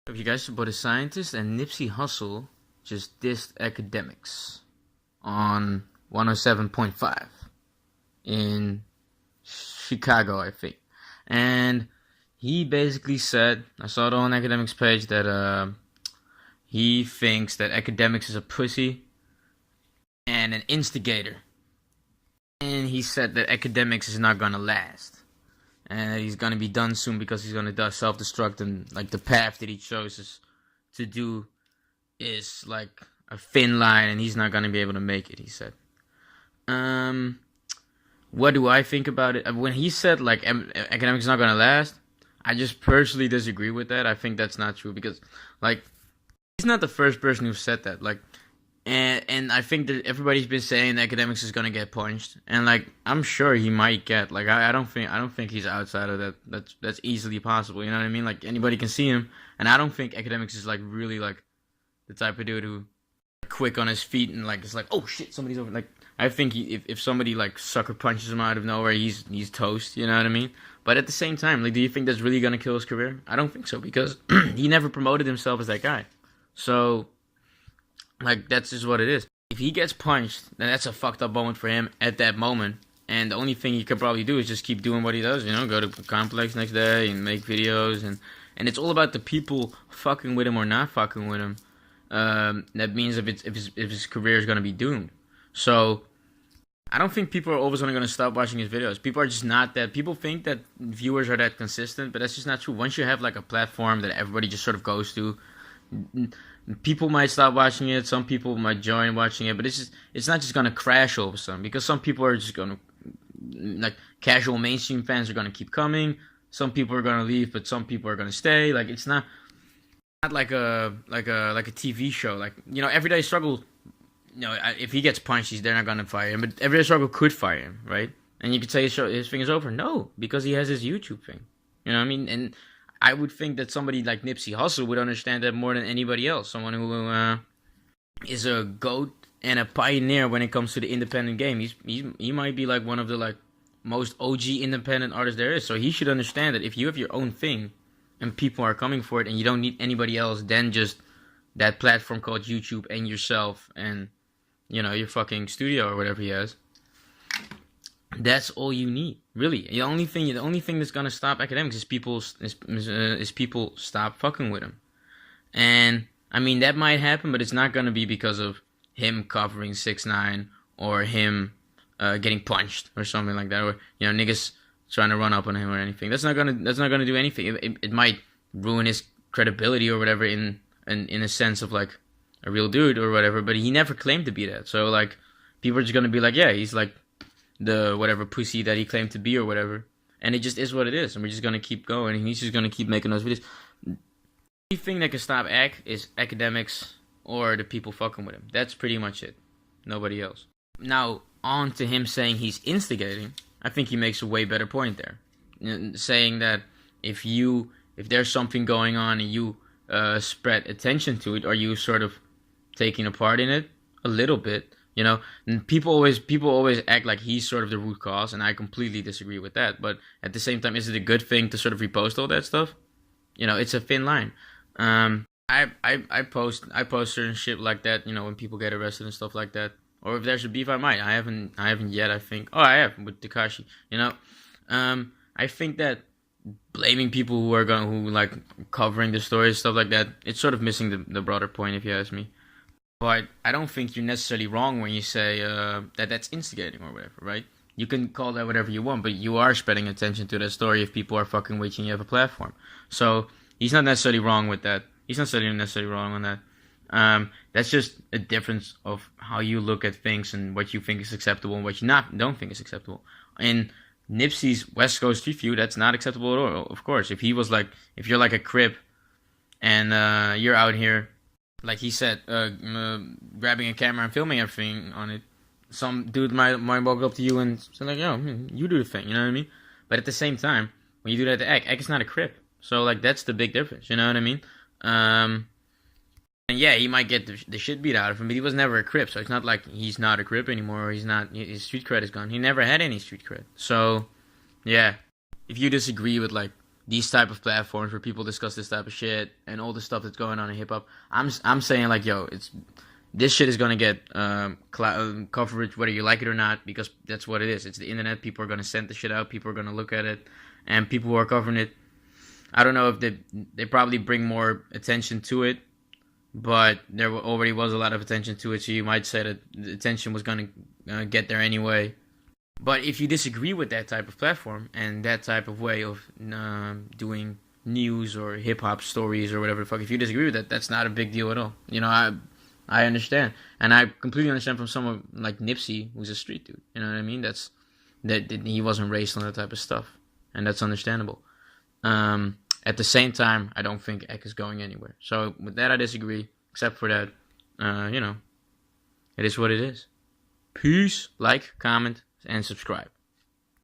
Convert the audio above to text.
If you guys support a scientist and Nipsey Hussle just dissed academics on 107.5 in Chicago, I think. And he basically said, I saw it on academics page, that he thinks that academics is a pussy and an instigator. And he said that academics is not gonna last. And he's gonna be done soon because he's gonna self-destruct, and like the path that he chose to do is like a thin line, and he's not gonna be able to make it. He said. What do I think about it? When he said like academics is not gonna last, I just personally disagree with that. I think that's not true because like he's not the first person who said that. Like and I think that everybody's been saying academics is gonna get punched, and like I'm sure he might get. Like I don't think he's outside of that. That's easily possible. You know what I mean? Like anybody can see him, and I don't think academics is like really like the type of dude who quick on his feet and like it's like, oh shit, somebody's over. Like I think if somebody like sucker punches him out of nowhere, he's toast. You know what I mean? But at the same time, like, do you think that's really gonna kill his career? I don't think so because he never promoted himself as that guy. So. Like, that's just what it is. If he gets punched, then that's a fucked up moment for him at that moment. And the only thing he could probably do is just keep doing what he does, you know, go to Complex next day and make videos. And it's all about the people fucking with him or not fucking with him. That means if his career is going to be doomed. So, I don't think people are always going to stop watching his videos. People are just not that. People think that viewers are that consistent, but that's just not true. Once you have, like, a platform that everybody just sort of goes to, people might stop watching it. Some people might join watching it, but it's not just gonna crash all of a sudden because some people are just gonna like casual mainstream fans are gonna keep coming. Some people are gonna leave, but some people are gonna stay. Like it's not like a TV show. Like you know, Everyday Struggle. You know, if he gets punched, they're not gonna fire him. But Everyday Struggle could fire him, right? And you could say his thing is over. No, because he has his YouTube thing. You know what I mean? And I would think that somebody like Nipsey Hussle would understand that more than anybody else. Someone who is a goat and a pioneer when it comes to the independent game. He might be like one of the like most OG independent artists there is. So he should understand that if you have your own thing and people are coming for it and you don't need anybody else than just that platform called YouTube and yourself and you know your fucking studio or whatever he has. That's all you need, really. The only thing that's gonna stop academics is people stop fucking with him. And I mean that might happen, but it's not gonna be because of him covering 6ix9ine or him getting punched or something like that, or you know niggas trying to run up on him or anything. That's not gonna do anything. It might ruin his credibility or whatever in a sense of like a real dude or whatever. But he never claimed to be that. So like people are just gonna be like, yeah, he's like the whatever pussy that he claimed to be or whatever, and it just is what it is, and we're just gonna keep going, and he's just gonna keep making those videos. The only thing that can stop is academics or the people fucking with him. That's pretty much it. Nobody else. Now on to him saying he's instigating. I think he makes a way better point there, saying that if there's something going on and you spread attention to it, are you sort of taking a part in it a little bit? You know, and people always act like he's sort of the root cause, and I completely disagree with that. But at the same time, is it a good thing to sort of repost all that stuff? You know, it's a thin line. I post certain shit like that. You know, when people get arrested and stuff like that, or if there's a beef, I might. I haven't yet. I think. Oh, I have with Tekashi. You know, I think that blaming people who like covering the story and stuff like that, it's sort of missing the broader point, if you ask me. But I don't think you're necessarily wrong when you say that that's instigating or whatever, right? You can call that whatever you want, but you are spreading attention to that story if people are fucking with you and you have a platform. So he's not necessarily wrong with that. He's not necessarily wrong on that. That's just a difference of how you look at things and what you think is acceptable and what you don't think is acceptable. In Nipsey's West Coast Street View, that's not acceptable at all. Of course, if you're like a Crip and you're out here, like he said, grabbing a camera and filming everything on it, some dude might walk up to you and say like, yo, you do the thing, you know what I mean? But at the same time, when you do that to Ek is not a Crip. So like that's the big difference, you know what I mean? And yeah, he might get the shit beat out of him, but he was never a Crip, so it's not like he's not a Crip anymore, or his street cred is gone. He never had any street cred. So, yeah. If you disagree with like these type of platforms where people discuss this type of shit and all the stuff that's going on in hip hop. I'm saying like, yo, this shit is gonna get coverage whether you like it or not, because that's what it is. It's the internet. People are gonna send the shit out. People are gonna look at it, and people who are covering it, I don't know if they probably bring more attention to it, but there already was a lot of attention to it, so you might say that the attention was gonna get there anyway. But if you disagree with that type of platform and that type of way of doing news or hip hop stories or whatever the fuck, if you disagree with that, that's not a big deal at all. You know, I understand, and I completely understand from someone like Nipsey, who's a street dude. You know what I mean? That he wasn't raised on that type of stuff, and that's understandable. At the same time, I don't think Ek is going anywhere. So with that, I disagree. Except for that, you know, it is what it is. Peace. Like, comment, and subscribe.